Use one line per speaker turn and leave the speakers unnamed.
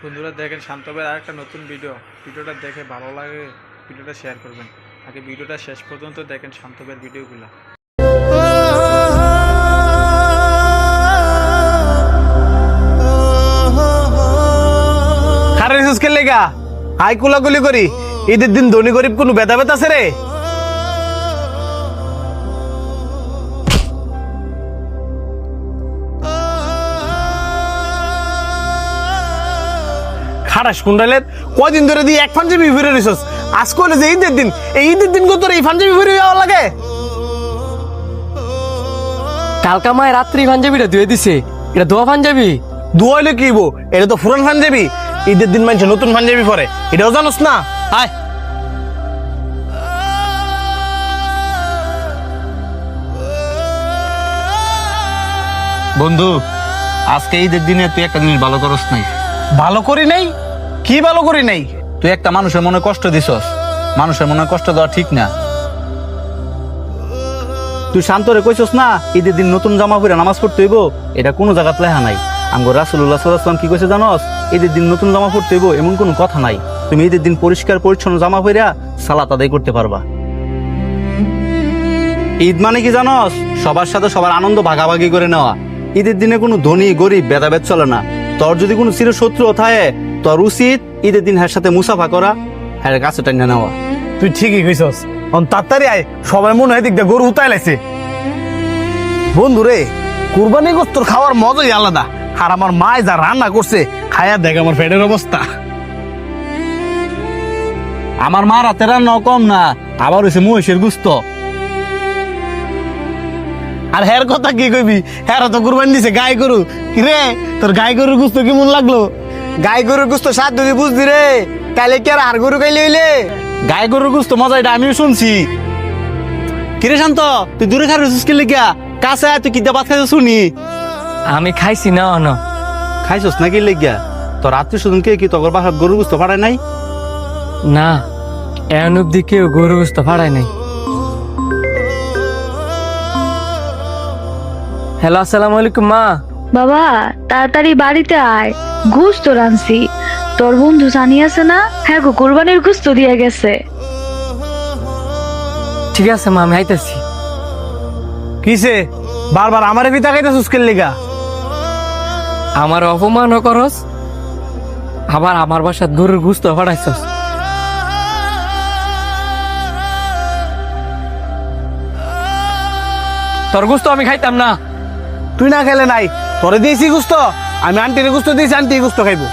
বন্ধুরা দেখেন শান্ত ভাইয়ের আরেকটা নতুন ভিডিওটা দেখে ভালো লাগে ভিডিওটা শেয়ার করবেন। আগে ভিডিওটা শেষ পর্যন্ত দেখেন শান্ত ভাইয়ের ভিডিওগুলো।
আই কুলাগুলি করি ঈদের দিন ধনী গরিব কোনো ভেদাভেদ আছে রে? খারাস কুন্ডালের কয়দিন ধরে দিয়ে এক পাঞ্জাবি ফিরে রিসোস আজ কইলে যে ঈদের দিন এই ঈদের দিন তোর এই পাঞ্জাবি ফিরে যাওয়া লাগে।
কালকা মায় রাত্রি পাঞ্জাবিটা ধুয়ে দিছে, এটা ধোয়া পাঞ্জাবি।
দুয়াইলে কি বো, এটা তো পুরান পাঞ্জাবি। ঈদের দিন মানুষ নতুন পাঞ্জাবি পরে, এটাও জানোস না? আয়
বন্ধু, আজকে ঈদের দিনে তুই একটা জিনিস ভালো করস নাই।
ভালো করি নাই? কি ভালো করি নাই?
তুই একটা মানুষের মনে কষ্ট দিছস। মানুষের মনে কষ্ট দেওয়া ঠিক না। তুই শান্তরে কইছস না ঈদের দিন নতুন জামা পরে নামাজ পড়তে হইব, এটা কোনো জায়গাত লেখা নাই। আমগো রাসূলুল্লাহ সাল্লাল্লাহু আলাইহি ওয়াসাল্লাম কি কইছে জানোস? ঈদের দিন নতুন জামা পড়তে হইব এমন কোনো কথা নাই। তুমি ঈদের দিন পরিষ্কার পরিচ্ছন্ন জামা পরে সালাত আদায় করতে পারবা। ঈদ মানে কি জানোস? সবার সাথে সবার আনন্দ ভাগাভাগি করে নেওয়া। ঈদের দিনে কোনো ধনী গরিব ভেদাভেদ চলে না। তোর যদি কোনো চিরশত্রু থাকে, তোর উচিত ঈদের দিন এর সাথে মুসাফা করা, এর কাছে টাইনা নেওয়া।
তুই ঠিকই কইছস। তাড়াতাড়ি আয়, সবাই মনে হয় দিক দিয়ে গরু উতাই লাইছে। বন্ধু রে, কুরবানি গোস্ত খাওয়ার মজাই আলাদা। আর আমার মা যা রান্না করছে খায়া দেখ আমার পেটের অবস্থা।
আমার মা রাতে রান্না কম না, আবার হয়েছে মহিষের গুস্ত।
আর হের কথা কি কইবি, হেরা তো কুরবানি দিছে গাই গরু। রে তোর গাই গরুর গুস্ত কেমন লাগলো? গাই গরুর গুস্ত স্বাদ যদি বুঝবি রে, কালে কি আর গরু খাইলে হইলে?
গায়ে গরুর গুস্ত মজা, এটা আমিও শুনছি। কিরে শান্ত, তুই দূরে খার রসিস লিখা কাছে আয়, তুই কিতা বাদ খাইছ শুনি।
আমি খাইছি না অন।
খাইছস না কি লেগিয়া? তোর আত্মীয় স্বজন কে কি তোর বাসার গরুর গুস্ত পাঠায় নাই?
না, এমন অব্দি কেউ গরু গোস্ত ফাড়ায় নাই। হ্যালো, আসসালামু আলাইকুম মা।
বাবা তাড়াতাড়ি বাড়িতে আয়, গোস্ত রানছি। তোর বন্ধু জানি আছে না, হ্যাঁ গো কোরবানির গোস্ত দিয়ে গেছে।
ঠিক আছে মা, আমি আইতাছি।
কিসে বারবার আমারে পিতা খাইতে সুস্কের লিগা?
আমার অপমানও করস, আবার আমার বাসাত গরুর গোস্ত ফাড়াইছস। তোর গোস্ত আমি খাইতাম না।
তুই না খেলে নাই, তোরে দিয়েছি গুস্ত, আমি আন্টির গুস্ত দিয়েছি, আন্টি গুস্ত খাইবো।